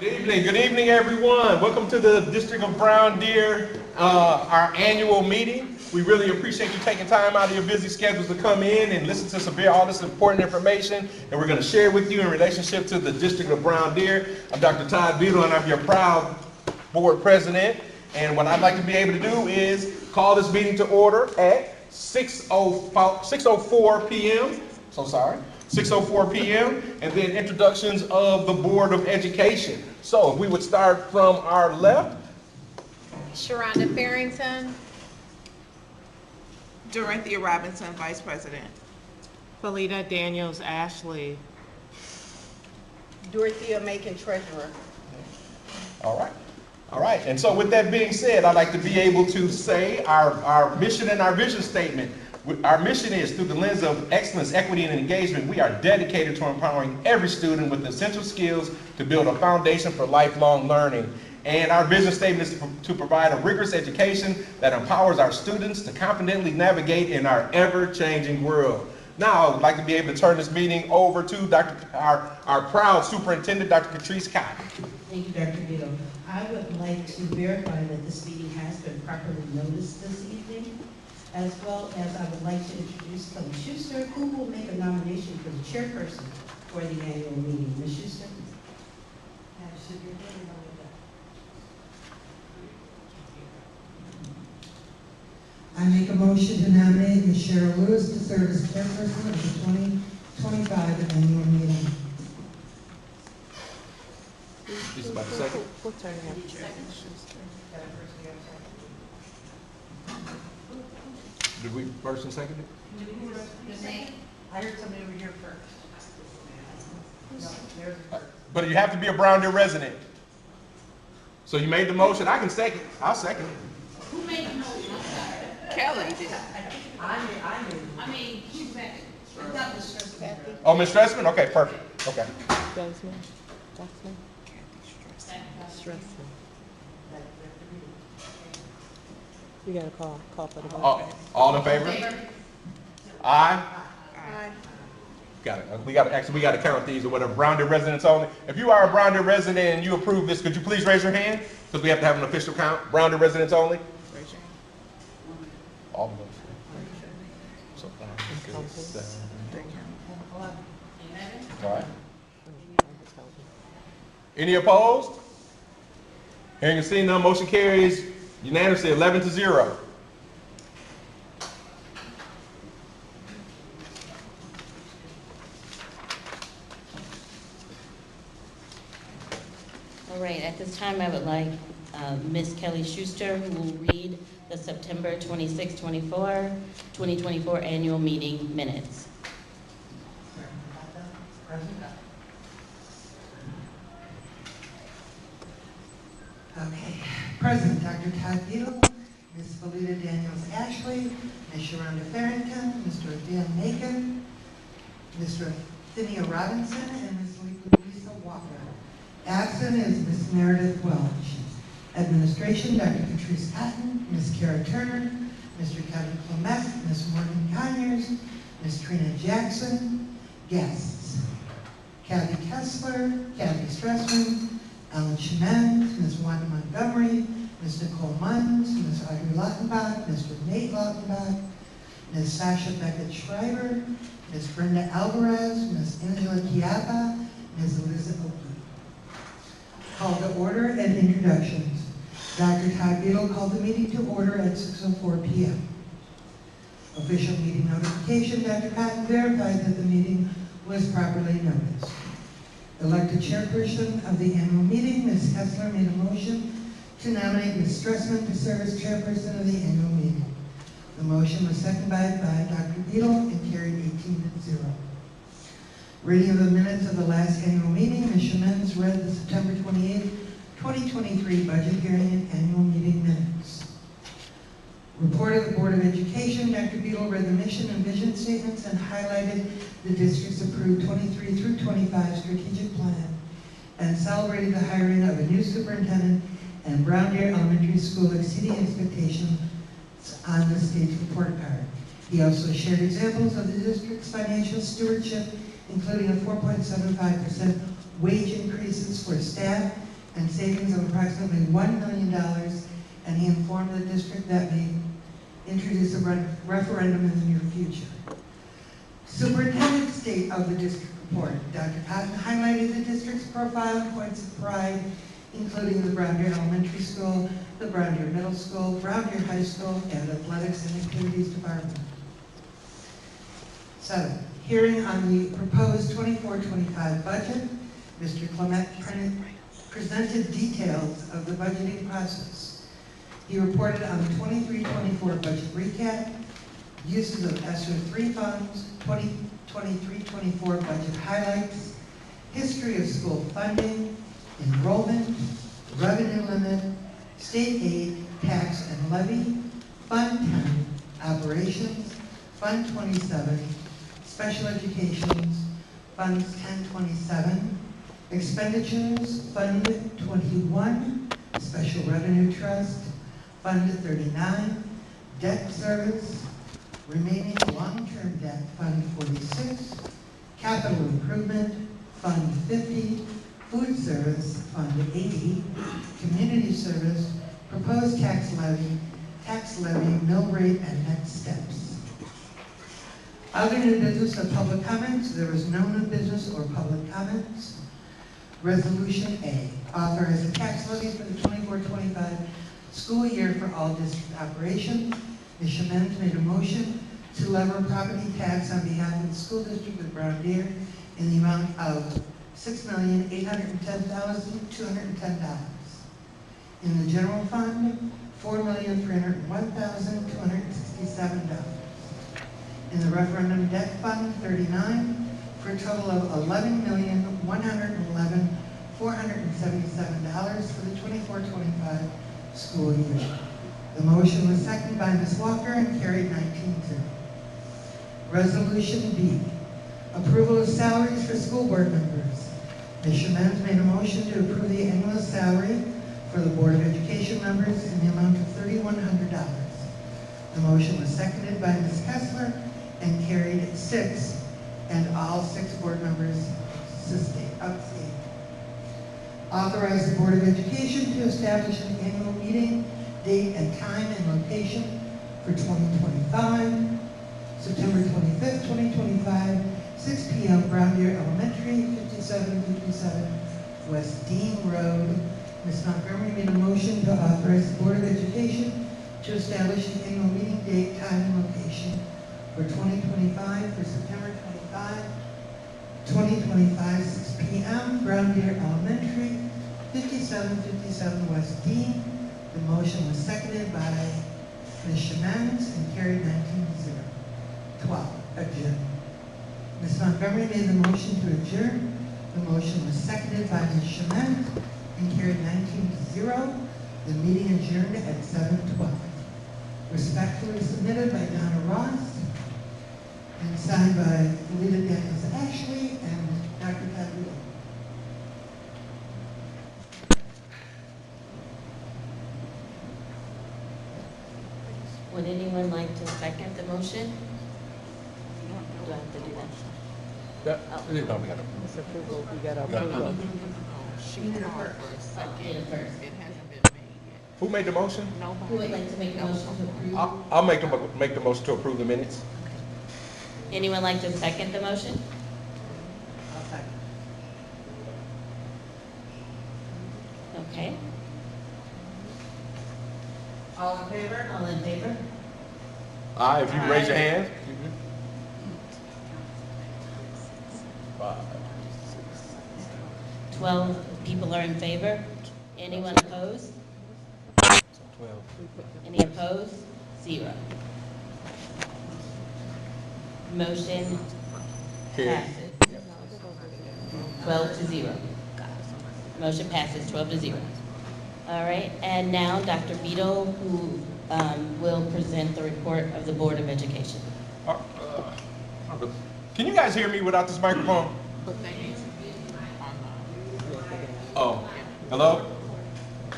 Good evening, everyone. Welcome to the District of Brown Deer, our annual meeting. We really appreciate you taking time out of your busy schedules to come in and listen to all this important information that we're going to share with you in relationship to the District of Brown Deer. I'm Dr. Todd Beadle, and I'm your proud board president. And what I'd like to be able to do is call this meeting to order at 6:04 p.m. 6:04 p.m. and then introductions of the Board of Education. So if we would start from our left. Sharonda Farrington. Dorothea Robinson, Vice President. Felita Daniels Ashley. Dorothea Macon, Treasurer. All right. And so with that being said, I'd like to be able to say our mission and our vision statement. Our mission is, through the lens of excellence, equity, and engagement, we are dedicated to empowering every student with essential skills to build a foundation for lifelong learning. And our vision statement is to provide a rigorous education that empowers our students to confidently navigate in our ever-changing world. Now, I would like to be able to turn this meeting over to our proud superintendent, Dr. Catrice Cotton. Thank you, Dr. Beadle. I would like to verify that this meeting has been properly noticed this evening, as well as I would like to introduce Kelly Schuster, who will make a nomination for the chairperson for the annual meeting. Ms. Schuster? I make a motion to nominate Ms. Cheryl Lewis to serve as chairperson of the 2025 annual meeting. Just about a second. We'll turn it Did we first and second it? I heard somebody over here first. No, there's first. But you have to be a Brown Deer resident. So you made the motion. I can second. I'll second it. Who made the motion? I'm sorry. Kelly did. I She's second. thought Ms. Schuster had it. Oh, Ms. Stressman? Okay, perfect. Okay. Desmond. Stressman. You gotta call for the vote. All in favor? Aye. Got it. We got to count these or whatever. Brown Deer residents only. If you are a Brown Deer resident and you approve this, could you please raise your hand? Because we have to have an official count. Brown Deer residents only? Raise your hand. All of them. So 5, 6, 7. All right. Any opposed? Hearing and seeing none, motion carries unanimously 11-0. All right, at this time, I would like Ms. Kelly Schuster, who will read the September 26, 2024 annual meeting minutes. Okay. Present, Dr. Todd Beadle, Ms. Felita Daniels Ashley, Ms. Sharonda Farrington, Mr. Dan Macon, Ms. Dorothea Robinson, and Ms. Louisa Walker. Absent is Ms. Meredith Welch. Administration, Dr. Catrice Cotton, Ms. Kara Turner, Mr. Kevin Clement, Ms. Morgan Conyers, Ms. Trina Jackson. Guests, Kathy Kessler, Kathy Stressman, Alan Schemens, Ms. Wanda Montgomery, Ms. Nicole Munns, Ms. Audrey Lautenbach, Mr. Nate Lautenbach, Ms. Sasha Beckett Schreiber, Ms. Brenda Alvarez, Ms. Angela Chiappa, Ms. Elizabeth Oakley. Call to order and introductions. Dr. Todd Beadle called the meeting to order at 6:04 p.m. Official meeting notification. Dr. Cotton verified that the meeting was properly noticed. Elected chairperson of the annual meeting, Ms. Kessler made a motion to nominate Ms. Stressman to serve as chairperson of the annual meeting. The motion was seconded by Dr. Beadle and carried 18-0. Reading of the minutes of the last annual meeting, Ms. Schemens read the September 28, 2023 budget hearing and annual meeting minutes. Report of the Board of Education, Dr. Beadle read the mission and vision statements and highlighted the district's approved 23 through 25 strategic plan and celebrated the hiring of a new superintendent and Brown Deer Elementary School exceeding expectations on the state's report card. He also shared examples of the district's financial stewardship, including a 4.75% wage increases for staff and savings of approximately $1 million, and he informed the district that may introduce a referendum in the near future. Superintendent state of the district report. Dr. Cotton highlighted the district's profile and points of pride, including the Brown Deer Elementary School, the Brown Deer Middle School, Brown Deer High School, and Athletics and Activities Department. 7, hearing on the proposed 24-25 budget. Mr. Clement presented details of the budgeting process. He reported on the 23-24 budget recap, uses of ESSER 3 funds, 2023-24 budget highlights, history of school funding, enrollment, revenue limit, state aid, tax and levy, Fund 10, operations, Fund 27, special educations, Funds 1027, expenditures, Fund 21, special revenue trust, Fund 39, debt service, remaining long-term debt, Fund 46, capital improvement, Fund 50, food service, Fund 80, community service, proposed tax levy, mill rate, and next steps. Other new business or public comments. There was no new business or public comments. Resolution A, authorize the tax levy for the 24-25 school year for all district operations. Ms. Shemens made a motion to levy property tax on behalf of the school district of Brown Deer in the amount of $6,810,210. In the general fund, $4,301,267. In the referendum debt fund, 39, for a total of $11,111,477 for the 24-25 school year. The motion was seconded by Ms. Walker and carried 19-0. Resolution B, approval of salaries for school board members. Ms. Shemens made a motion to approve the annual salary for the Board of Education members in the amount of $3,100. The motion was seconded by Ms. Kessler and carried 6, and all 6 board members abstained. Authorize the Board of Education to establish an annual meeting date and time and location for 2025, September 25th, 2025, 6 p.m. Brown Deer Elementary, 5757 West Dean Road. Ms. Montgomery made a motion to authorize the Board of Education to establish an annual meeting date, time, and location for 2025 for September 25, 2025, 6 p.m. Brown Deer Elementary, 5757 West Dean. The motion was seconded by Ms. Shemens and carried 19-0. 12, adjourn. Ms. Montgomery made the motion to adjourn. The motion was seconded by Ms. Shemens and carried 19-0. The meeting adjourned at 7:12. Respectfully submitted by Donna Ross and signed by Lita Daniels Ashley and Dr. Tabulo. Would anyone like to second the motion? Do I have to do that? No, we gotta. It's approval, we got got approval. She called for a second. It first. It hasn't been made yet. Who made the motion? Who would like to make a motion to approve? I'll make the motion to approve the minutes. Anyone like to second the motion? I'll second. Okay, All in favor? all in favor? Aye, if you raise your hand. 12 people are in favor. Anyone opposed? 12. Any opposed? 0. Motion passes 12-0. Motion passes 12-0. All right, and now Dr. Beadle, who will present the report of the Board of Education. Can you guys hear me without this microphone? They need to be online. Oh, hello?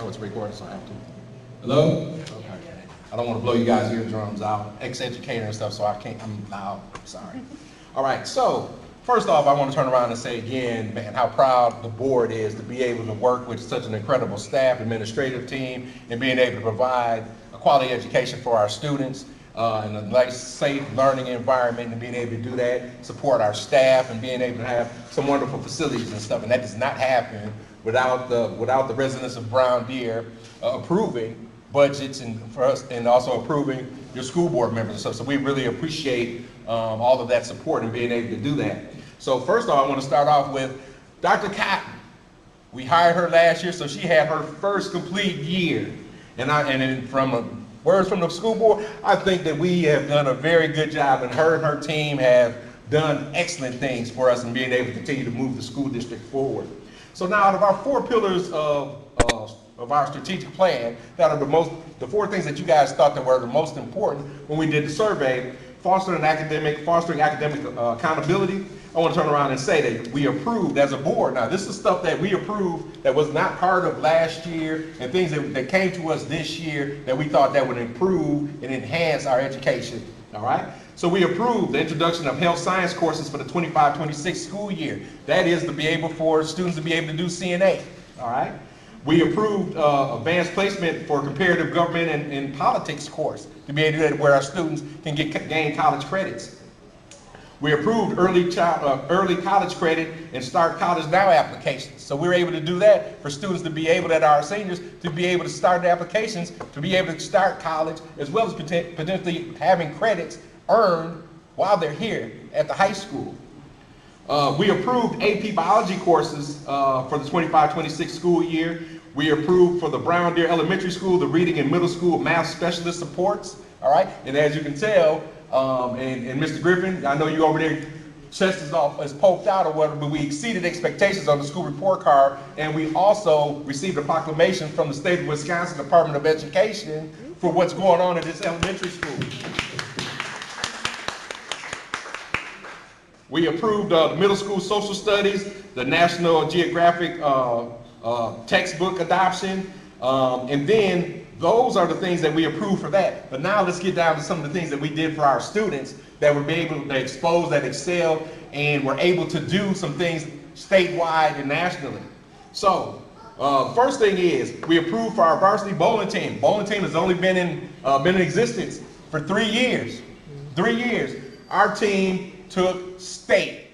Oh, it's recording, so I have to. Hello? Okay. I don't want to blow you guys' eardrums out. Ex-educator and stuff, so I can't, I'm loud, sorry. All right, so First off, I want to turn around and say again, man, how proud the board is to be able to work with such an incredible staff, administrative team, and being able to provide a quality education for our students and a nice, safe learning environment, and being able to do that, support our staff, and being able to have some wonderful facilities and stuff. And that does not happen without the residents of Brown Deer approving budgets and for us, and also approving your school board members and stuff. So we really appreciate all of that support and being able to do that. So first of all, I want to start off with Dr. Cotton. We hired her last year, so she had her first complete year. And then from words from the school board, I think that we have done a very good job, and her team have done excellent things for us in being able to continue to move the school district forward. So now, out of our 4 pillars of our strategic plan, that are the 4 things that you guys thought that were the most important when we did the survey: fostering academic accountability. I want to turn around and say that we approved as a board. Now, this is stuff that we approved that was not part of last year, and things that came to us this year that we thought that would improve and enhance our education. All right? So we approved the introduction of health science courses for the 25-26 school year. That is to be able for students to be able to do CNA. All right? We approved advanced placement for comparative government and politics course to be able to do that, where our students can gain college credits. We approved early college credit and Start College Now applications. So we're able to do that for students to be able, that our seniors, to be able to start the applications, to be able to start college, as well as potentially having credits earned while they're here at the high school. We approved AP biology courses for the 25-26 school year. We approved for the Brown Deer Elementary School, the reading and middle school math specialist supports. All right, and as you can tell, and Mr. Griffin, I know you over there, chest is poked out or whatever, but we exceeded expectations on the school report card, and we also received a proclamation from the state of Wisconsin Department of Education for what's going on at this elementary school. We approved the middle school social studies, the National Geographic textbook adoption, and then those are the things that we approved for that. But now let's get down to some of the things that we did for our students that were able to expose, that excel, and were able to do some things statewide and nationally. So, first thing is, we approved for our varsity bowling team. Bowling team has only been in existence for 3 years. 3 years. Our team took state.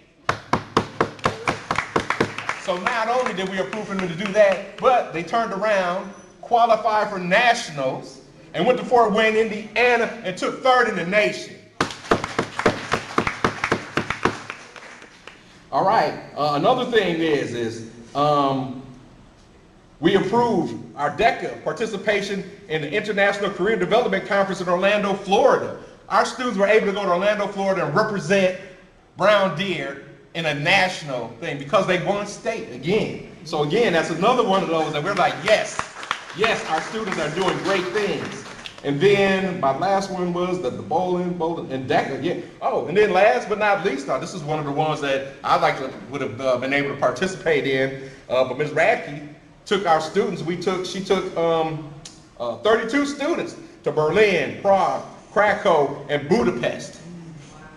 So not only did we approve for them to do that, but they turned around, qualified for nationals, and went to Fort Wayne, Indiana, and took 3rd in the nation. All right, another thing is we approved our DECA participation in the International Career Development Conference in Orlando, Florida. Our students were able to go to Orlando, Florida and represent Brown Deer in a national thing because they won state again. So again, that's another one of those that we're like, yes, our students are doing great things. And then my last one was the bowling, and DECA, yeah. Oh, and then last but not least, now this is one of the ones that I would have been able to participate in, but Ms. Radke took our students, she took 32 students to Berlin, Prague, Krakow, and Budapest.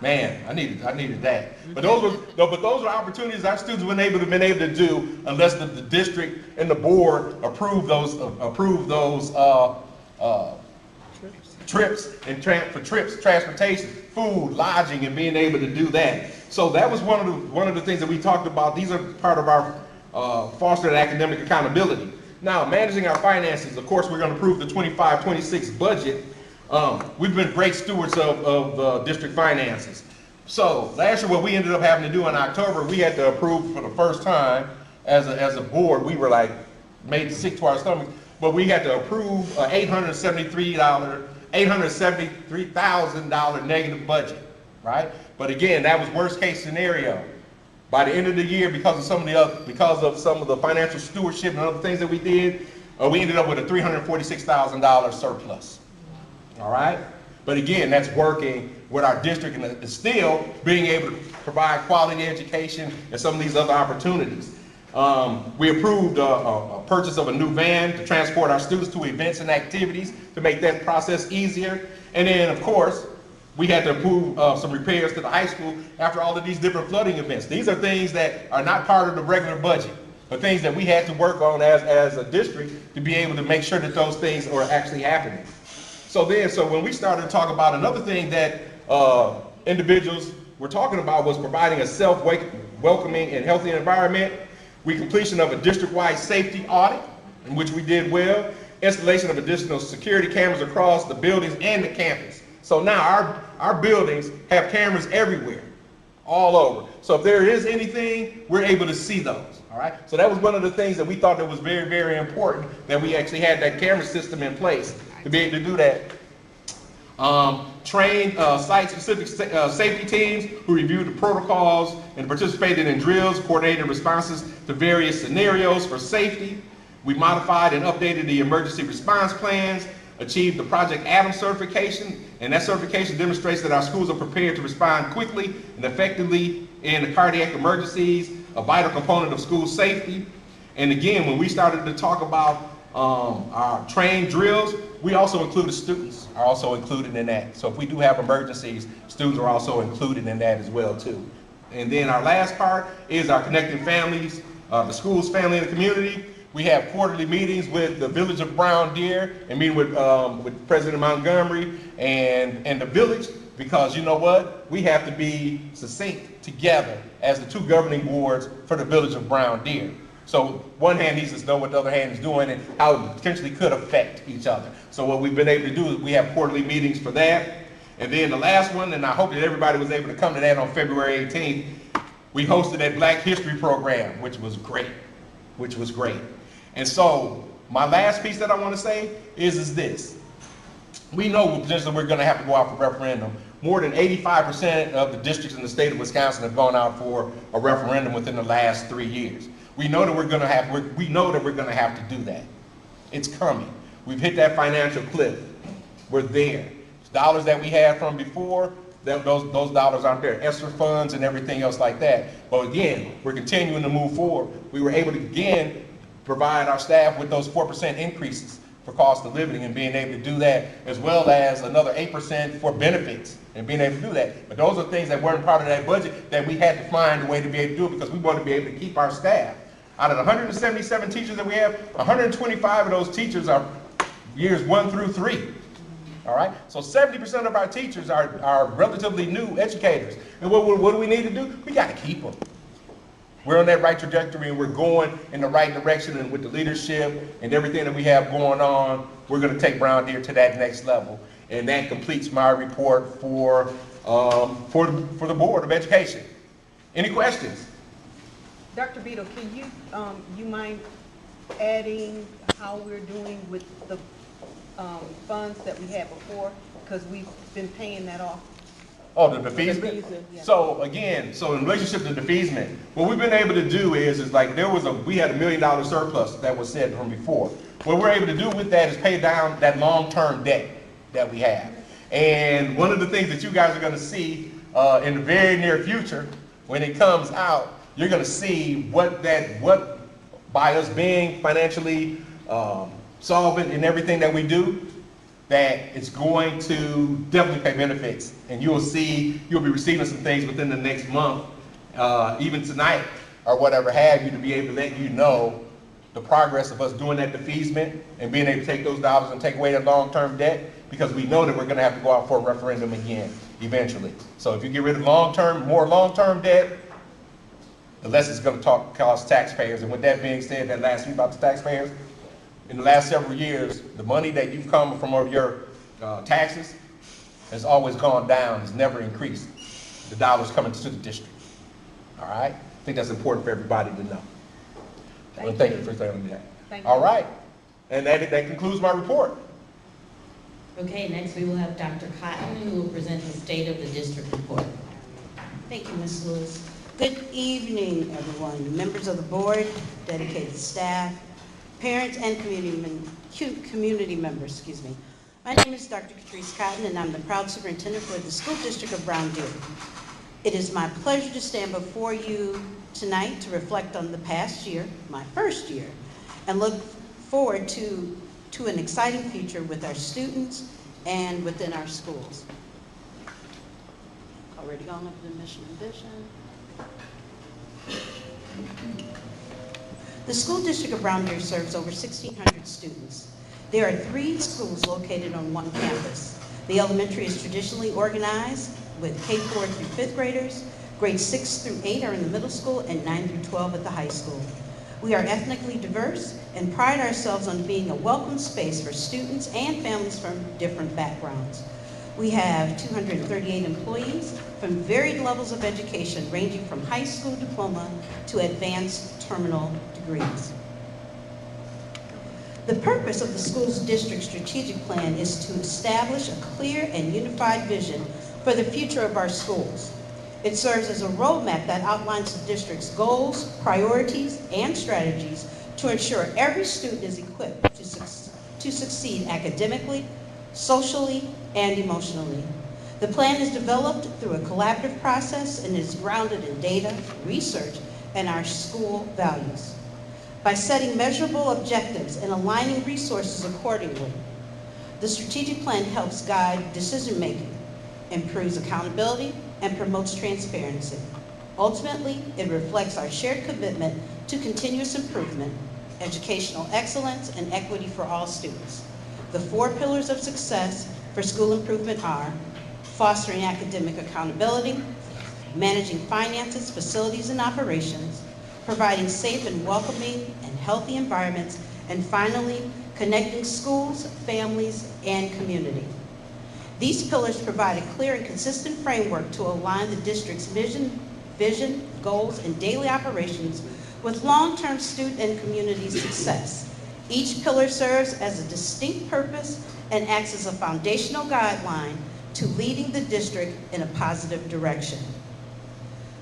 Man, I needed that. But those are opportunities our students weren't able to do unless the district and the board approve those trips and transportation, food, lodging, and being able to do that. So that was one of the things that we talked about. These are part of our fostering academic accountability. Now, managing our finances. Of course, we're going to approve the 25-26 budget. We've been great stewards of the district finances. So last year, what we ended up having to do in October, we had to approve for the first time as a board. We were like made sick to our stomachs, but we had to approve $873,000 negative budget, right? But again, that was worst case scenario. By the end of the year, because of some of the financial stewardship and other things that we did, we ended up with a $346,000 surplus. All right? But again, that's working with our district and still being able to provide quality education and some of these other opportunities. We approved a purchase of a new van to transport our students to events and activities to make that process easier. And then, of course, We had to approve some repairs to the high school after all of these different flooding events. These are things that are not part of the regular budget, but things that we had to work on as a district to be able to make sure that those things are actually happening. So when we started to talk about another thing that individuals were talking about was providing a self-welcoming and healthy environment, completion of a district-wide safety audit, in which we did well, installation of additional security cameras across the buildings and the campus. So now our buildings have cameras everywhere, all over. So if there is anything, we're able to see those, all right? So that was one of the things that we thought that was very, very important, that we actually had that camera system in place to be able to do that. Trained site-specific safety teams who reviewed the protocols and participated in drills, coordinated responses to various scenarios for safety. We modified and updated the emergency response plans, achieved the Project Adams certification, and that certification demonstrates that our schools are prepared to respond quickly and effectively in cardiac emergencies, a vital component of school safety. And again, when we started to talk about our trained drills, we also included students are also included in that. So if we do have emergencies, students are also included in that as well too. And then our last part is our connecting families, the schools, family, and the community. We have quarterly meetings with the Village of Brown Deer and meeting with President Montgomery and the village, because you know what? We have to be succinct together as the two governing boards for the Village of Brown Deer. So one hand needs to know what the other hand is doing and how it potentially could affect each other. So what we've been able to do is we have quarterly meetings for that. And then the last one, and I hope that everybody was able to come to that on February 18th, we hosted that Black History program, which was great. And so my last piece that I want to say is this. We know potentially we're going to have to go out for referendum. More than 85% of the districts in the state of Wisconsin have gone out for a referendum within the last 3 years. We know that we're going to have to do that. It's coming. We've hit that financial cliff. We're there. Dollars that we had from before, those dollars aren't there. ESSER funds and everything else like that. But again, we're continuing to move forward. We were able to again provide our staff with those 4% increases for cost of living and being able to do that, as well as another 8% for benefits and being able to do that. But those are things that weren't part of that budget that we had to find a way to be able to do it, because we want to be able to keep our staff. Out of the 177 teachers that we have, 125 of those teachers are years 1 through 3. All right? So 70% of our teachers are relatively new educators. And what do we need to do? We got to keep them. We're on that right trajectory, and we're going in the right direction, and with the leadership and everything that we have going on, we're going to take Brown Deer to that next level. And that completes my report for the Board of Education. Any questions? Dr. Beadle, can you mind adding how we're doing with the funds that we had before? Because we've been paying that off. Oh, the defeasement? Yeah. So again, in relationship to defeasement, what we've been able to do is like we had $1 million surplus that was said from before. What we're able to do with that is pay down that long-term debt that we have. And one of the things that you guys are going to see in the very near future, when it comes out, you're going to see what by us being financially solvent in everything that we do, that it's going to definitely pay benefits. And you'll be receiving some things within the next month, even tonight or whatever have you, to be able to let you know the progress of us doing that defeasement and being able to take those dollars and take away that long-term debt, because we know that we're going to have to go out for a referendum again eventually. So if you get rid of more long-term debt, the less it's going to cost taxpayers. And with that being said, that last week about the taxpayers, in the last several years, the money that you've come from your taxes has always gone down, has never increased. The dollars coming to the district. All right? I think that's important for everybody to know. Thank you for saying that. Thank you. All right. And that concludes my report. Okay, next we will have Dr. Cotton, who will present the State of the District report. Thank you, Ms. Lewis. Good evening, everyone, members of the board, dedicated staff, parents, and community members, My name is Dr. Catrice Cotton, and I'm the proud superintendent for the School District of Brown Deer. It is my pleasure to stand before you tonight to reflect on the past year, my first year, and look forward to an exciting future with our students and within our schools. Already gone over the mission and vision. The school district of Brown Deer serves over 1,600 students. There are 3 schools located on one campus. The elementary is traditionally organized with K-4 through 5th graders. Grades 6 through 8 are in the middle school and 9 through 12 at the high school. We are ethnically diverse and pride ourselves on being a welcome space for students and families from different backgrounds. We have 238 employees from varied levels of education, ranging from high school diploma to advanced terminal degrees. The purpose of the school's district strategic plan is to establish a clear and unified vision for the future of our schools. It serves as a roadmap that outlines the district's goals, priorities, and strategies to ensure every student is equipped to succeed academically, socially, and emotionally. The plan is developed through a collaborative process and is grounded in data, research, and our school values. By setting measurable objectives and aligning resources accordingly, the strategic plan helps guide decision-making, improves accountability, and promotes transparency. Ultimately, it reflects our shared commitment to continuous improvement, educational excellence, and equity for all students. The 4 pillars of success for school improvement are fostering academic accountability, managing finances, facilities, and operations, providing safe and welcoming and healthy environments, and finally, connecting schools, families, and community. These pillars provide a clear and consistent framework to align the district's vision, goals, and daily operations with long-term student and community success. Each pillar serves as a distinct purpose and acts as a foundational guideline to leading the district in a positive direction.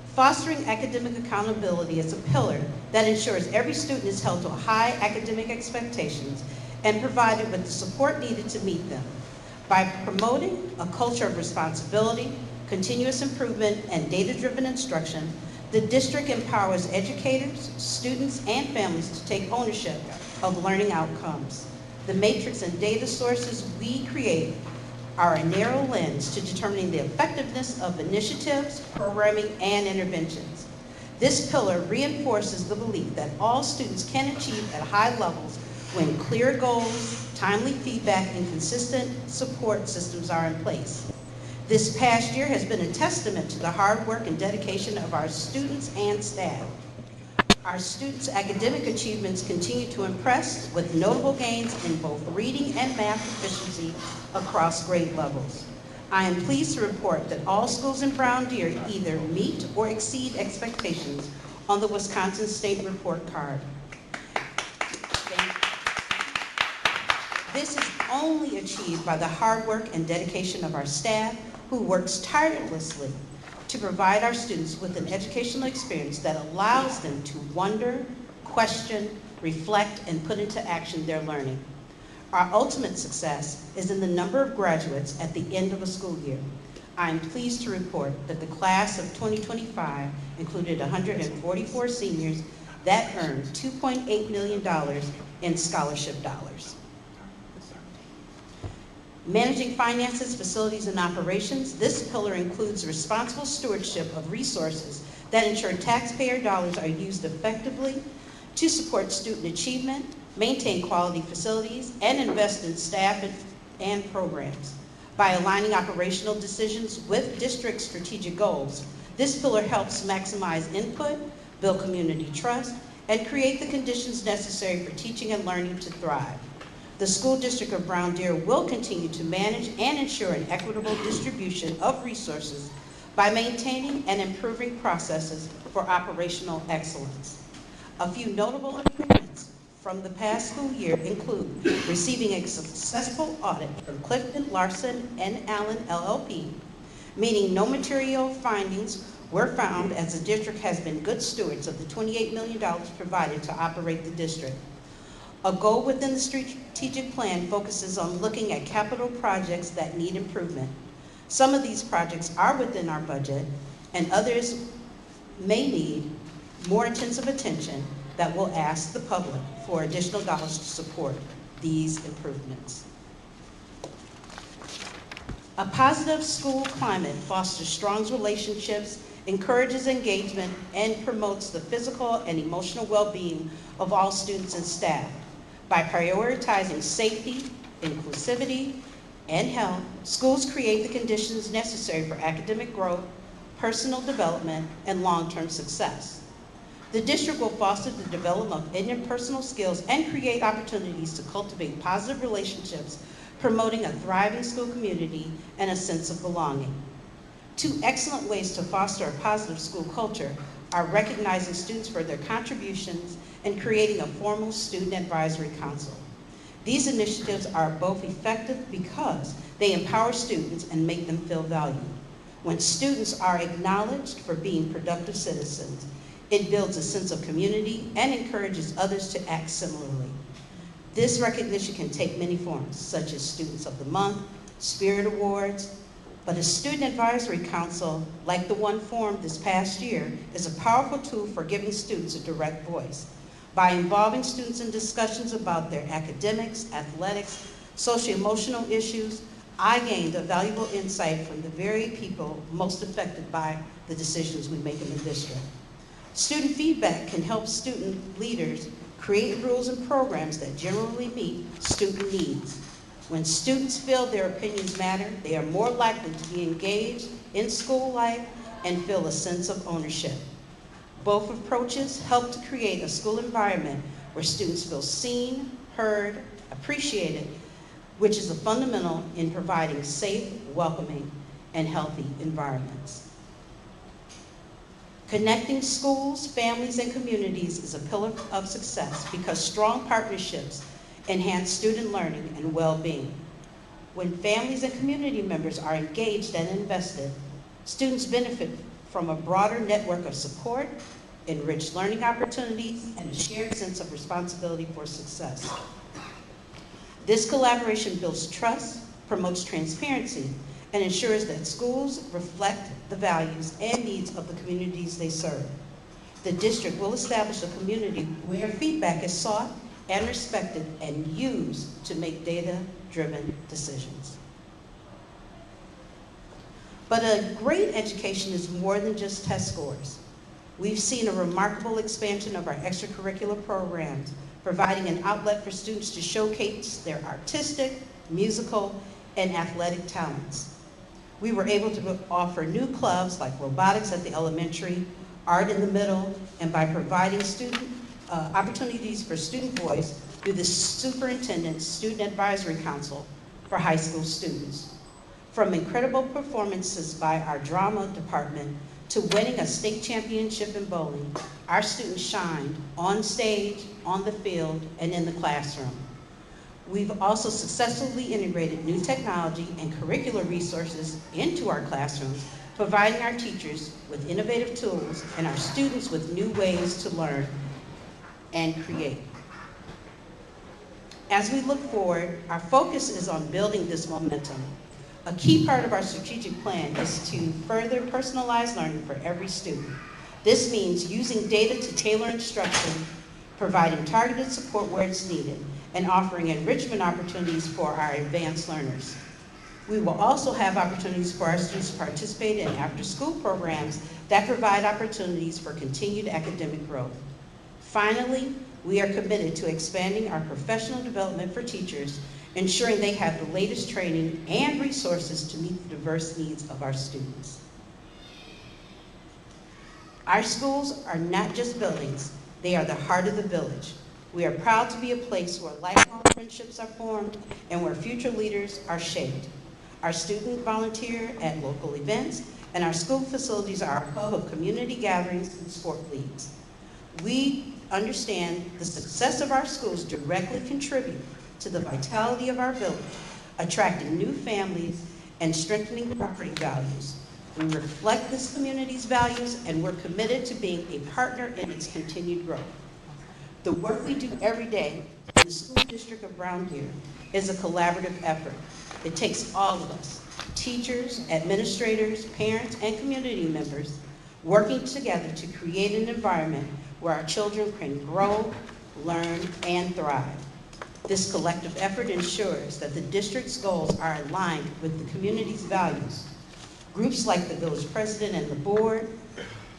Fostering academic accountability is a pillar that ensures every student is held to high academic expectations and provided with the support needed to meet them. By promoting a culture of responsibility, continuous improvement, and data-driven instruction, the district empowers educators, students, and families to take ownership of learning outcomes. The matrix and data sources we create are a narrow lens to determining the effectiveness of initiatives, programming, and interventions. This pillar reinforces the belief that all students can achieve at high levels when clear goals, timely feedback, and consistent support systems are in place. This past year has been a testament to the hard work and dedication of our students and staff. Our students' academic achievements continue to impress with notable gains in both reading and math proficiency across grade levels. I am pleased to report that all schools in Brown Deer either meet or exceed expectations on the Wisconsin State Report Card. This is only achieved by the hard work and dedication of our staff, who works tirelessly to provide our students with an educational experience that allows them to wonder, question, reflect, and put into action their learning. Our ultimate success is in the number of graduates at the end of a school year. I am pleased to report that the class of 2025 included 144 seniors that earned $2.8 million in scholarship dollars. Managing finances, facilities, and operations, this pillar includes responsible stewardship of resources that ensure taxpayer dollars are used effectively to support student achievement, maintain quality facilities, and invest in staff and programs. By aligning operational decisions with district strategic goals, this pillar helps maximize input, build community trust, and create the conditions necessary for teaching and learning to thrive. The School District of Brown Deer will continue to manage and ensure an equitable distribution of resources by maintaining and improving processes for operational excellence. A few notable improvements from the past school year include receiving a successful audit from Clifton, Larson, and Allen LLP, meaning no material findings were found as the district has been good stewards of the $28 million provided to operate the district. A goal within the strategic plan focuses on looking at capital projects that need improvement. Some of these projects are within our budget, and others may need more intensive attention that will ask the public for additional dollars to support these improvements. A positive school climate fosters strong relationships, encourages engagement, and promotes the physical and emotional well-being of all students and staff. By prioritizing safety, inclusivity, and health, schools create the conditions necessary for academic growth, personal development, and long-term success. The district will foster the development of interpersonal skills and create opportunities to cultivate positive relationships, promoting a thriving school community and a sense of belonging. Two excellent ways to foster a positive school culture are recognizing students for their contributions and creating a formal student advisory council. These initiatives are both effective because they empower students and make them feel valued. When students are acknowledged for being productive citizens, it builds a sense of community and encourages others to act similarly. This recognition can take many forms, such as Students of the Month, Spirit Awards, but a student advisory council, like the one formed this past year, is a powerful tool for giving students a direct voice. By involving students in discussions about their academics, athletics, socio-emotional issues, I gained a valuable insight from the very people most affected by the decisions we make in the district. Student feedback can help student leaders create rules and programs that generally meet student needs. When students feel their opinions matter, they are more likely to be engaged in school life and feel a sense of ownership. Both approaches help to create a school environment where students feel seen, heard, appreciated, which is a fundamental in providing safe, welcoming, and healthy environments. Connecting schools, families, and communities is a pillar of success because strong partnerships enhance student learning and well-being. When families and community members are engaged and invested, students benefit from a broader network of support, enriched learning opportunities, and a shared sense of responsibility for success. This collaboration builds trust, promotes transparency, and ensures that schools reflect the values and needs of the communities they serve. The district will establish a community where feedback is sought and respected and used to make data-driven decisions. But a great education is more than just test scores. We've seen a remarkable expansion of our extracurricular programs, providing an outlet for students to showcase their artistic, musical, and athletic talents. We were able to offer new clubs like robotics at the elementary, art in the middle, and by providing opportunities for student voice through the Superintendent's Student Advisory Council for high school students. From incredible performances by our drama department to winning a state championship in bowling, our students shined on stage, on the field, and in the classroom. We've also successfully integrated new technology and curricular resources into our classrooms, providing our teachers with innovative tools and our students with new ways to learn and create. As we look forward, our focus is on building this momentum. A key part of our strategic plan is to further personalize learning for every student. This means using data to tailor instruction, providing targeted support where it's needed, and offering enrichment opportunities for our advanced learners. We will also have opportunities for our students to participate in after-school programs that provide opportunities for continued academic growth. Finally, we are committed to expanding our professional development for teachers, ensuring they have the latest training and resources to meet the diverse needs of our students. Our schools are not just buildings, they are the heart of the village. We are proud to be a place where lifelong friendships are formed and where future leaders are shaped. Our students volunteer at local events, and our school facilities are a hub of community gatherings and sport leagues. We understand the success of our schools directly contribute to the vitality of our village, attracting new families and strengthening property values. We reflect this community's values, and we're committed to being a partner in its continued growth. The work we do every day in the school district of Brown Deer is a collaborative effort. It takes all of us, teachers, administrators, parents, and community members, working together to create an environment where our children can grow, learn, and thrive. This collective effort ensures that the district's goals are aligned with the community's values. Groups like the village president and the board,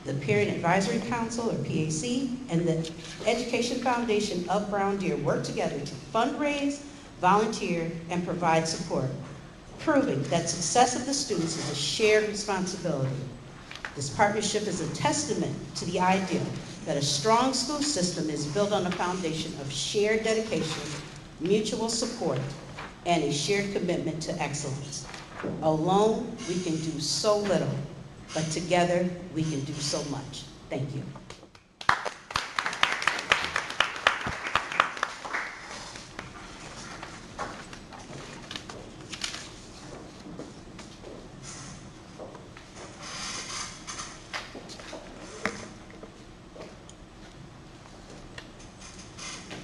the Parent Advisory Council, or PAC, and the Education Foundation of Brown Deer work together to fundraise, volunteer, and provide support, proving that success of the students is a shared responsibility. This partnership is a testament to the idea that a strong school system is built on a foundation of shared dedication, mutual support, and a shared commitment to excellence. Alone, we can do so little, but together, we can do so much. Thank you.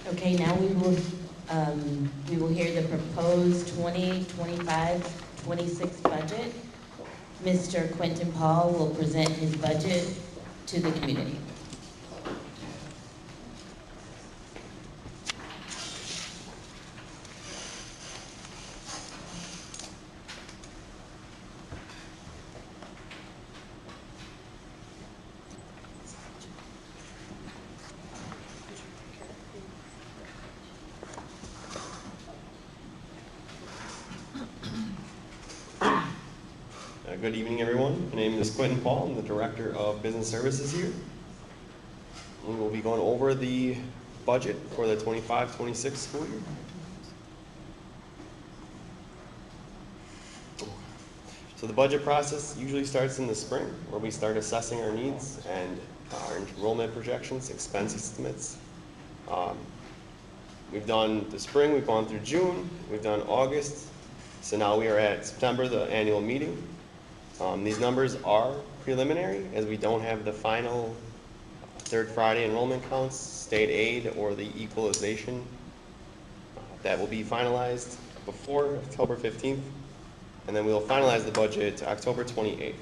Okay, now we will hear the proposed 2025-26 budget. Mr. Quentin Paul will present his budget to the community. Good evening, everyone. My name is Quentin Paul. I'm the Director of Business Services here. We will be going over the budget for the 25-26 school year. So the budget process usually starts in the spring, where we start assessing our needs and our enrollment projections, expense estimates. We've done the spring, we've gone through June, we've done August, so now we are at September, the annual meeting. These numbers are preliminary, as we don't have the final third Friday enrollment counts, state aid, or the equalization. That will be finalized before October 15th, and then we'll finalize the budget October 28th.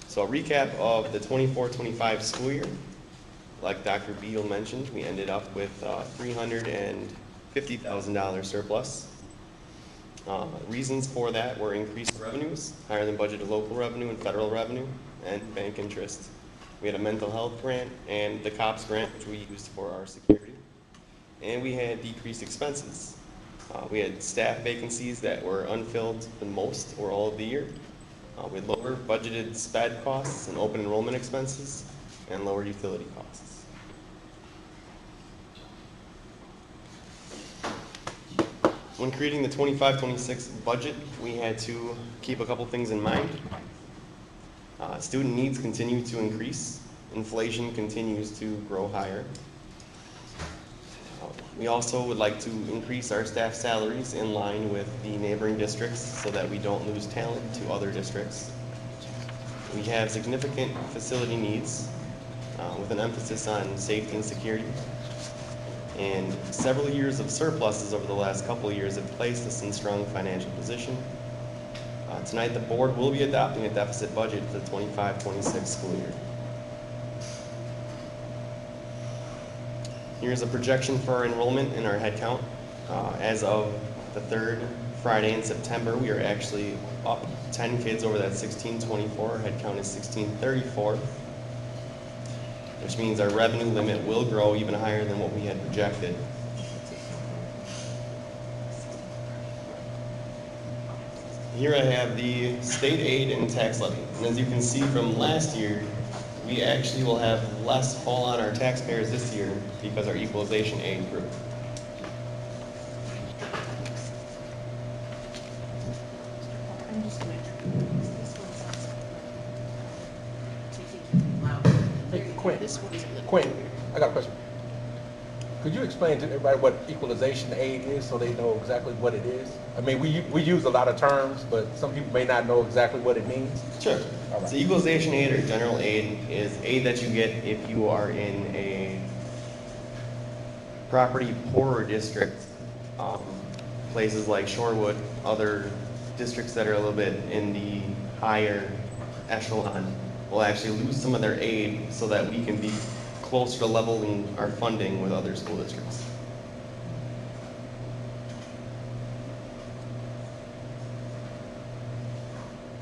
So a recap of the 24-25 school year. Like Dr. Beadle mentioned, we ended up with $350,000 surplus. Reasons for that were increased revenues, higher than budgeted local revenue and federal revenue, and bank interest. We had a mental health grant and the COPS grant, which we used for our security. And we had decreased expenses. We had staff vacancies that were unfilled the most or all of the year. We had lower budgeted SPED costs and open enrollment expenses, and lower utility costs. When creating the 25-26 budget, we had to keep a couple things in mind. Student needs continue to increase. Inflation continues to grow higher. We also would like to increase our staff salaries in line with the neighboring districts so that we don't lose talent to other districts. We have significant facility needs with an emphasis on safety and security. And several years of surpluses over the last couple of years have placed us in strong financial position. Tonight, the board will be adopting a deficit budget for the 25-26 school year. Here's a projection for our enrollment and our head count. As of the third Friday in September, we are actually up 10 kids over that 1624. Our head count is 1634. Which means our revenue limit will grow even higher than what we had projected. Here I have the state aid and tax levy. And as you can see from last year, we actually will have less fall on our taxpayers this year because our equalization aid grew. Quentin, I got a question. Could you explain to everybody what equalization aid is so they know exactly what it is? I mean, we use a lot of terms, but some people may not know exactly what it means. Sure. All right. So equalization aid or general aid is aid that you get if you are in a property poorer district, places like Shorewood, other districts that are a little bit in the higher echelon will actually lose some of their aid so that we can be closer to leveling our funding with other school districts.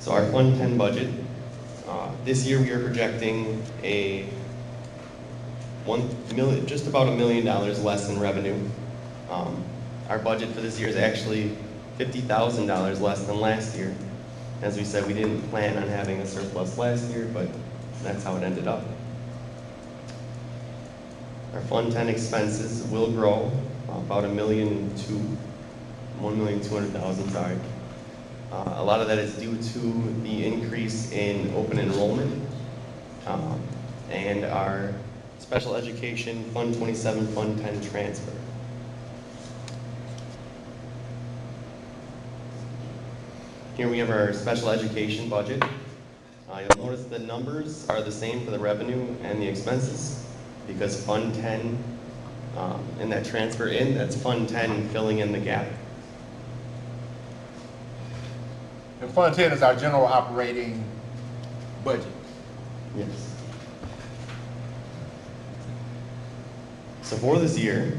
So our Fund 10 budget, this year we are projecting just about $1 million less in revenue. Our budget for this year is actually $50,000 less than last year. As we said, we didn't plan on having a surplus last year, but that's how it ended up. Our Fund 10 expenses will grow about $1,200,000, sorry. A lot of that is due to the increase in open enrollment and our special education Fund 27, Fund 10 transfer. Here we have our special education budget. You'll notice the numbers are the same for the revenue and the expenses because Fund 10 and that transfer in, that's Fund 10 filling in the gap. And Fund 10 is our general operating budget. Yes. So for this year,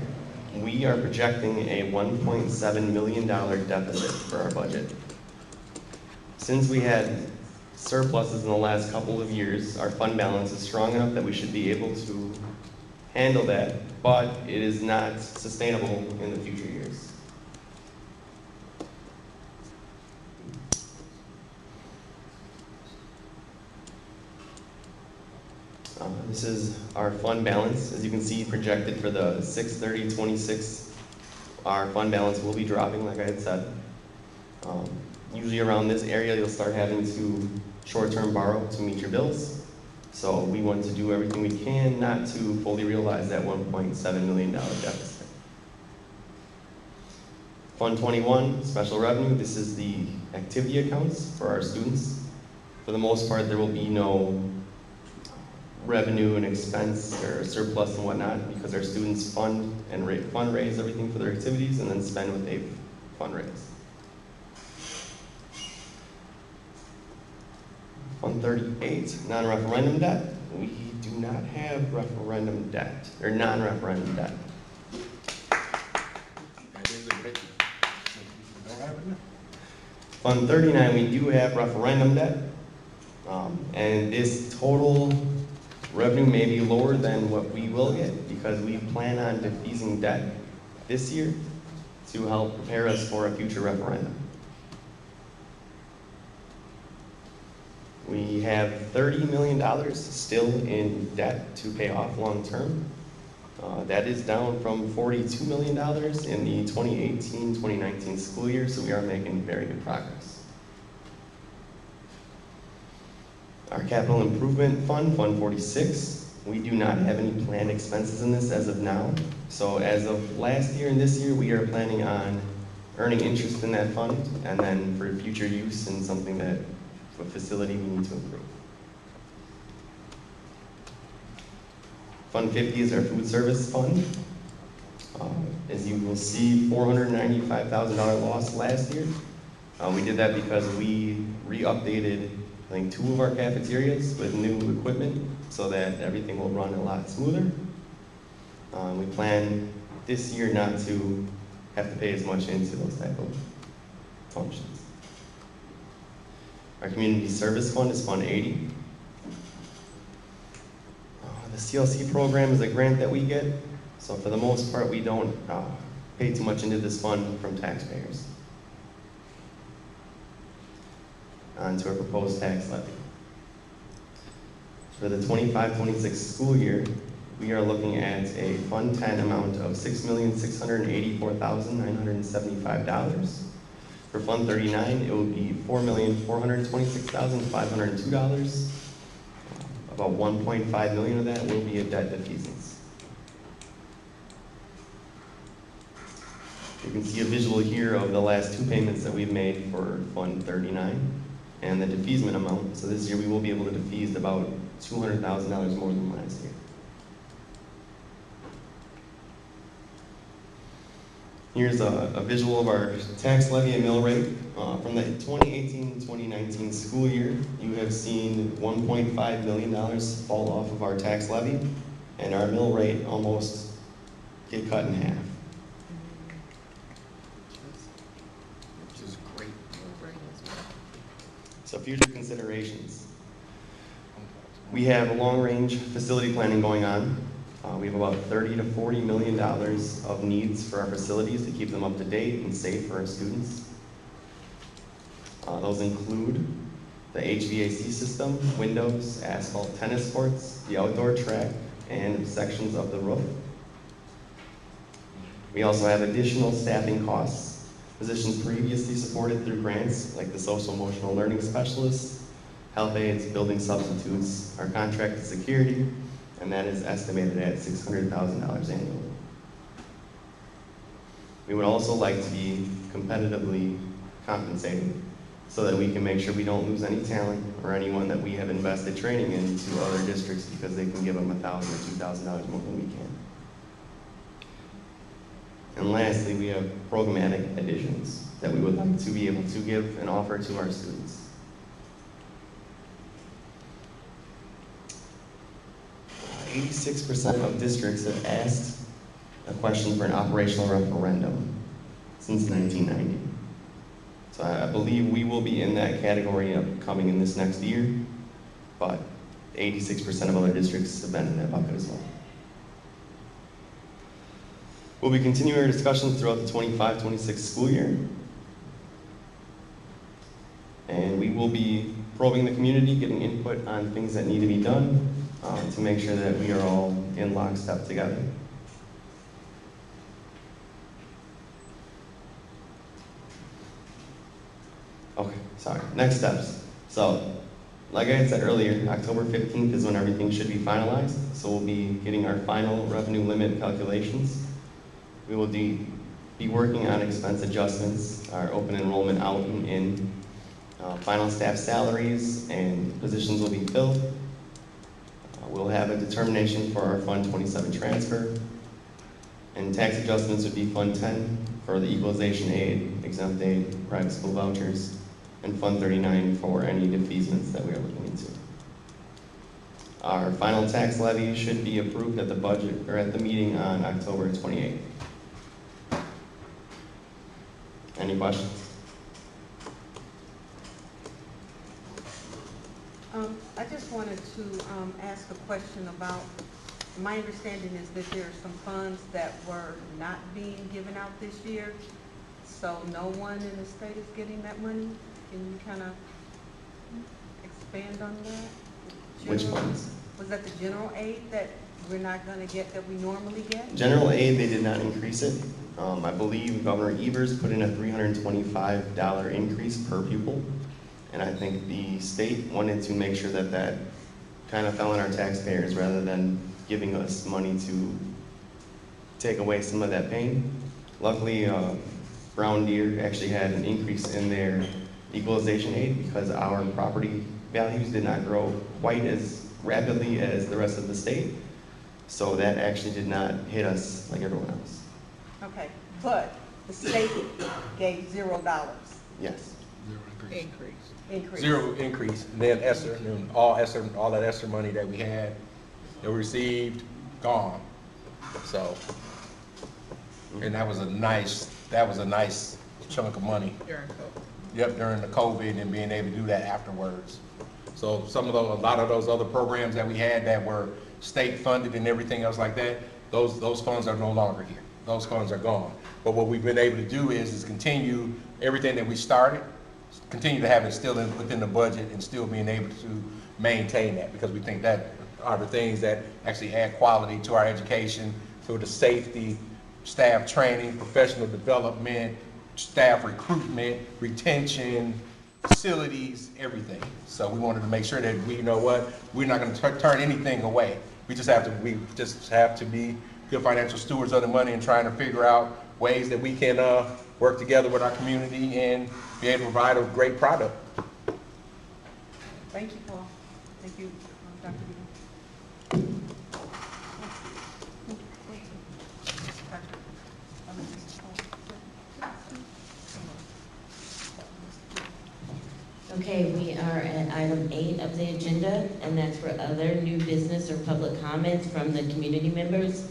we are projecting a $1.7 million deficit for our budget. Since we had surpluses in the last couple of years, our fund balance is strong enough that we should be able to handle that, but it is not sustainable in the future years. This is our fund balance. As you can see, projected for the 6/30/26, our fund balance will be dropping, like I had said. Usually around this area, you'll start having to short-term borrow to meet your bills. So we want to do everything we can not to fully realize that $1.7 million deficit. Fund 21, special revenue. This is the activity accounts for our students. For the most part, there will be no revenue and expense or surplus and whatnot because our students fund and fundraise everything for their activities and then spend what they fundraise. Fund 38, non-referendum debt. We do not have referendum debt, or non-referendum debt. Fund 39, we do have referendum debt. And this total revenue may be lower than what we will get because we plan on defeasing debt this year to help prepare us for a future referendum. We have $30 million still in debt to pay off long term. That is down from $42 million in the 2018-2019 school year, so we are making very good progress. Our capital improvement fund, Fund 46, we do not have any planned expenses in this as of now. So as of last year and this year, we are planning on earning interest in that fund and then for future use in something that a facility we need to improve. Fund 50 is our food service fund. As you will see, $495,000 loss last year. We did that because we re-updated, I think, 2 of our cafeterias with new equipment so that everything will run a lot smoother. We plan this year not to have to pay as much into those type of functions. Our community service fund is Fund 80. The CLC program is a grant that we get, so for the most part we don't pay too much into this fund from taxpayers. On to our proposed tax levy. For the 25-26 school year, we are looking at a Fund 10 amount of $6,684,975. For Fund 39, it will be $4,426,502. About $1.5 million of that will be a debt defeasance. You can see a visual here of the last 2 payments that we've made for Fund 39 and the defeasement amount. So this year we will be able to defease about $200,000 more than last year. Here's a visual of our tax levy and mill rate. From the 2018-2019 school year, you have seen $1.5 million fall off of our tax levy, and our mill rate almost get cut in half. Which is great. So if future considerations. We have a long-range facility planning going on. We have about $30 to $40 million of needs for our facilities to keep them up to date and safe for our students. Those include the HVAC system, windows, asphalt tennis courts, the outdoor track, and sections of the roof. We also have additional staffing costs, positions previously supported through grants like the social emotional learning specialists, health aides, building substitutes, our contracted security, and that is estimated at $600,000 annually. We would also like to be competitively compensated so that we can make sure we don't lose any talent or anyone that we have invested training into other districts because they can give them $1,000 or $2,000 more than we can. And lastly, we have programmatic additions that we would like to be able to give and offer to our students. Uh, 86% of districts have asked a question for an operational referendum since 1990. So I believe we will be in that category coming in this next year, but 86% of other districts have been in that bucket as well. We'll be continuing our discussions throughout the 25-26 school year. And we will be probing the community, getting input on things that need to be done to make sure that we are all in lockstep together. Okay, sorry, next steps. So, like I had said earlier, October 15th is when everything should be finalized. So we'll be getting our final revenue limit calculations. We will be working on expense adjustments, our open enrollment out and in, final staff salaries and positions will be filled. We'll have a determination for our Fund 27 transfer, and tax adjustments would be Fund 10 for the equalization aid, exempt aid, private school vouchers, and Fund 39 for any defeasements that we are looking into. Our final tax levy should be approved at the budget or at the meeting on October 28th. Any questions? I just wanted to ask a question about, my understanding is that there are some funds that were not being given out this year, so no one in the state is getting that money. Can you kind of expand on that? Which funds? Was that the general aid that we're not going to get that we normally get? General aid, they did not increase it. I believe Governor Evers put in a $325 increase per pupil. And I think the state wanted to make sure that that kind of fell on our taxpayers rather than giving us money to take away some of that pain. Luckily, Brown Deer actually had an increase in their equalization aid because our property values did not grow quite as rapidly as the rest of the state. So that actually did not hit us like everyone else. Okay, but the state gave $0. Yes. Increase. Zero increase, and then ESSER, and all that ESSER money that we had, that we received, gone. So, and that was a nice chunk of money. During COVID. Yep, during the COVID and being able to do that afterwards. So a lot of those other programs that we had that were state funded and everything else like that, those funds are no longer here. Those funds are gone. But what we've been able to do is continue everything that we started, continue to have it still within the budget and still being able to maintain that, because we think that are the things that actually add quality to our education, to the safety, staff training, professional development, staff recruitment, retention, facilities, everything. So we wanted to make sure that we're not going to turn anything away. We just have to be good financial stewards of the money and trying to figure out ways that we can work together with our community and be able to provide a great product. Thank you, Paul. Thank you, Dr. Beaton. Okay, we are at item 8 of the agenda, and that's for other new business or public comments from the community members.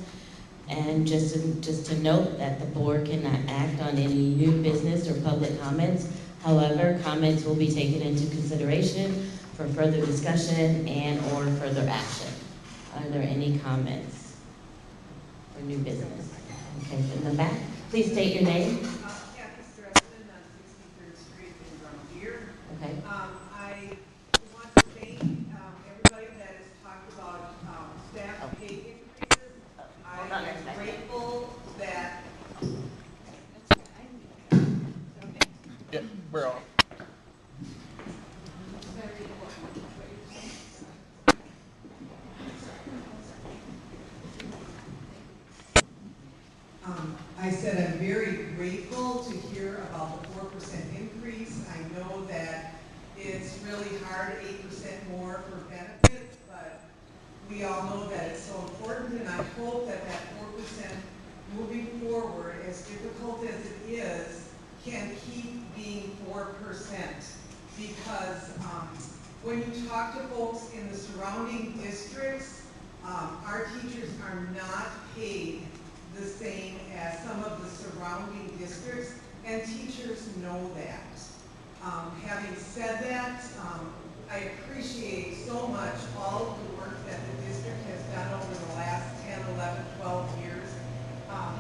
And just to note that the board cannot act on any new business or public comments However, comments will be taken into consideration for further discussion and/or further action. Are there any comments for new business? Okay, in the back, please state your name. Kathy Stressman on 63rd Street in Drum Okay. I want to thank everybody that has talked about staff pay increases. Hold on a I am second. grateful that Yeah, we're on. I said I'm very grateful to hear about the 4% increase. I know that it's really hard, 8% more for benefits, but we all know that it's so important, and I hope that that 4% moving forward, as difficult as it is, can keep being 4%. Because when you talk to folks in the surrounding districts, our teachers are not paid the same as some of the surrounding districts, and teachers know that. Having said that, I appreciate so much all of the work that the district has done over the last 10, 11, 12 years,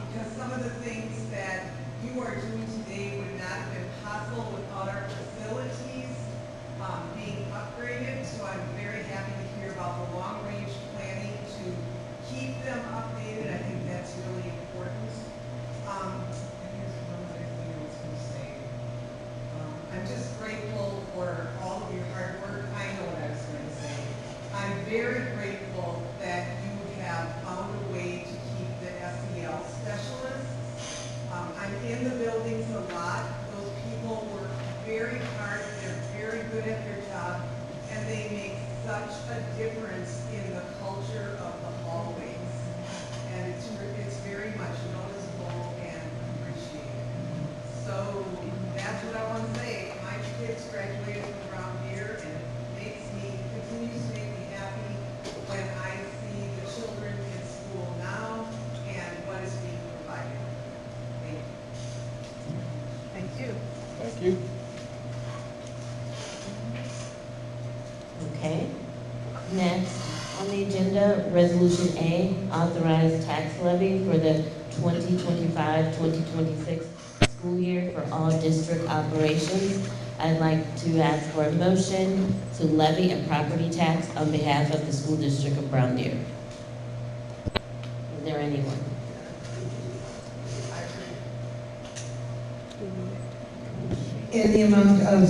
because some of the things that you are doing today would not have been possible without our facilities being upgraded. So I'm very happy to hear about the long-range planning to keep them updated. I think that's really important. And here's one other thing I was going to say. I'm just grateful for all of your hard work. I know what I was going to say. I'm very grateful that you have found a way to keep the SEL specialists. I'm in the buildings a lot. Those people work very hard. They're very good at their job, and they make such a difference in the culture of the hallways. And it's very much noticeable and appreciated. So that's what I want to say. My kids graduated from around here, and it continues to make me happy when I see the children in school now and what is being provided. Thank you. Thank you. Okay. Next on the agenda, Resolution A, authorize tax levy for the 2025-2026 school year for all district operations. I'd like to ask for a motion to levy a property tax on behalf of the school district of Brown Deer. Is there anyone? In the amount of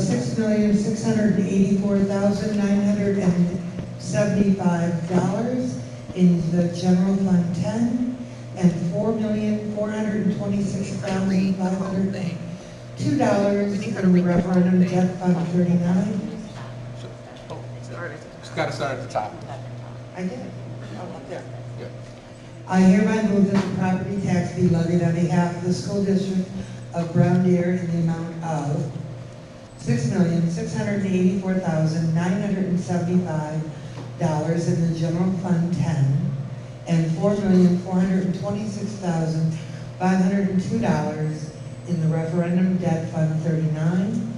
$6,684,975 in the general fund 10 and $4,426,502 in the referendum debt fund 39. Just gotta start at the top. I did. Yeah. I hereby move that the property tax be levied on behalf of the school district of Brown Deer in the amount of $6,684,975 in the general fund 10 and $4,426,502 in the referendum debt fund 39,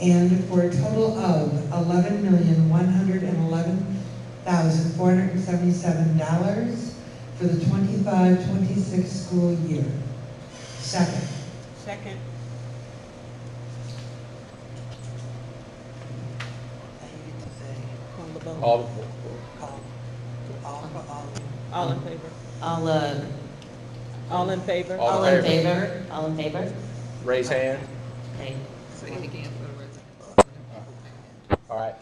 and for a total of $11,111,477 for the 25-26 school year. Second. Second. All, All in favor? All, All in favor? All all in in favor? All in favor? raise hand. Okay. All right.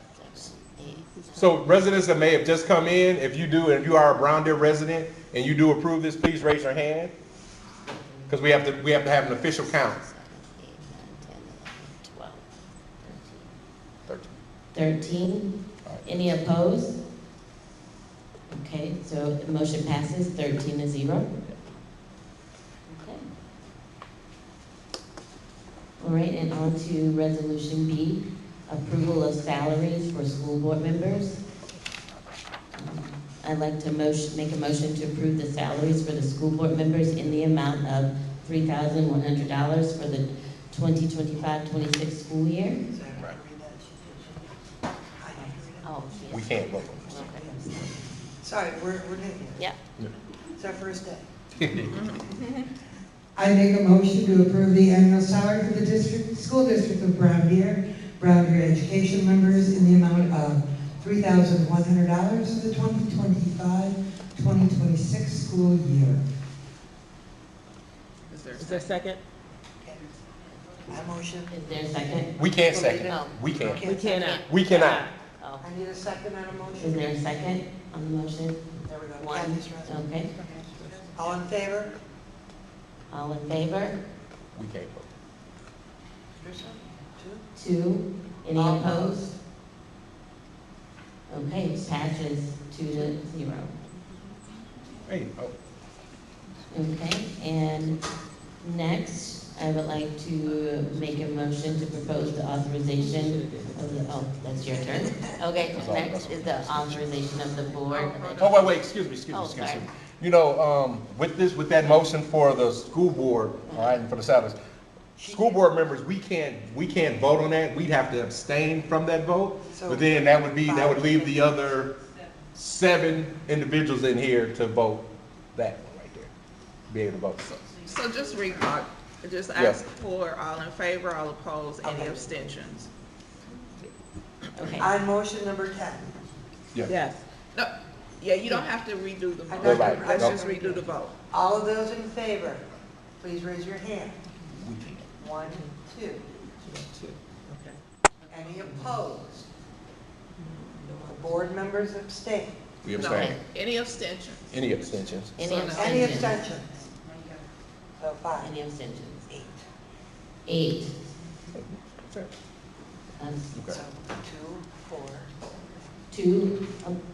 So residents that may have just come in, if you are a Brown Deer resident and you do approve this, please raise your hand. Because we have to have an official count. 13. Any opposed? Okay, so the motion passes 13-0. Okay. All right, and on to Resolution B, approval of salaries for school board members. I'd like to make a motion to approve the salaries for the school board members in the amount of $3,100 for the 2025-26 school year. Is that right? Read that. I need to read it. Oh, We yes. can't vote on this. Okay. Sorry, we're new here. Yep. It's our first day. I make a motion to approve the annual salary for the school district of Brown Deer education members in the amount of $3,100 for the 2025-2026 school year. Is there a second? I motion. Is there a second? We can't second. No. We can't. We cannot. We cannot. Oh, I need a second on a is motion. there a second on the motion? There we go. One. Candace Resnick. Okay. All in favor? All in favor? We can't vote. Two? 2. Any All opposed? Okay, passes 2-0. Hey, oh, Okay, and next, I would like to make a motion to propose the authorization of the, oh, that's your turn. Okay, next is the authorization of the board. oh, wait, excuse me. Oh, sorry. You know, with that motion for the school board, all right, and for the salaries, school board members, we can't vote on that. We'd have to abstain from that vote. So- But then that would leave the other 7 individuals in here to vote that one right there. Be able to vote, so. So just just Yes. ask for all in favor, all opposed, any Okay. abstentions? Okay, On motion number 10. Yeah. Yes. No, yeah, you don't have to redo the I vote. know, Right. Let's No. just redo the vote. All of those in favor, please raise your hand. We can't. 1, 2. Okay. Any opposed? The board members abstain. We No, abstain. any abstentions? Any abstentions? any So no. abstentions? Any abstentions? So 5, Any abstentions? 8. 8. Okay. So 2, 4.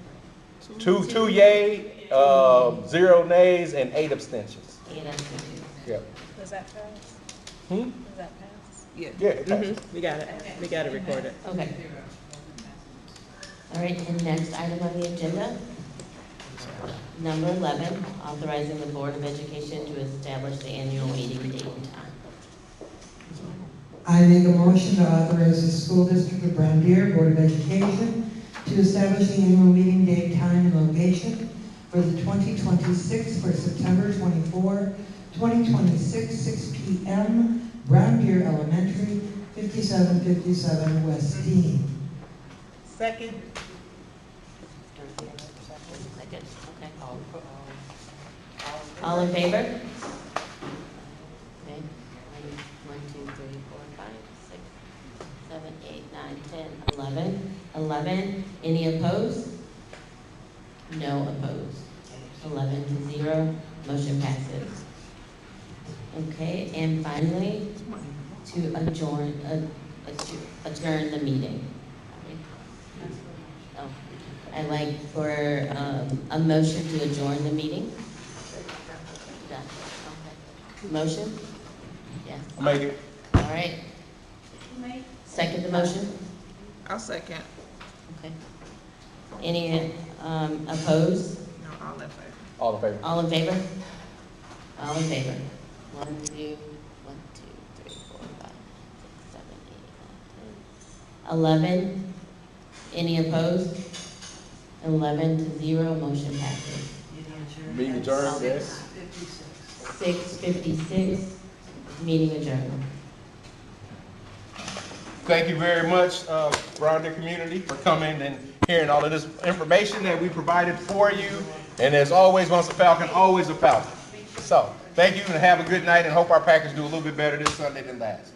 2, 2 yay, 0 nays, and 8 abstentions. 8 abstentions. Yeah. Does that pass? Hmm? Does that pass? Yeah. Yeah, it passes. Mhm. We got it. We got it recorded. Okay. All right, and next item on the agenda, number 11, authorizing the Board of Education to establish the annual meeting date and time. I make a motion to authorize the school district of Brown Deer Board of Education to establish the annual meeting date, time, and location for the 2026 for September 24, 2026, 6 p.m., Brown Deer Elementary, 5757 West Dean. Second. Second, okay. All in favor? Okay. 1, 2, 3, 4, 5, 6, 7, 8, 9, 10, 11. 11. Any opposed? No opposed. 11-0. Motion passes. Okay, and finally, to adjourn the meeting. Oh, I'd like for a motion to adjourn the meeting. Done. Okay. Motion? Yes. I'll make it. All right. Second the motion? I'll second. Okay. Any opposed? No, all in favor. All in favor? All in favor? All in favor. 1, 2, 1, 2, 3, 4, 5, 6, 7, 8, 9, 10. 11. Any opposed? 11-0. Motion passes. Meeting adjourned, yes. 6:56. Meeting adjourned. Thank you very much, Brown Deer community, for coming and hearing all of this information that we provided for you. And as always, once a Falcon, always a Falcon. So, thank you and have a good night, and hope our Packers do a little bit better this Sunday than last.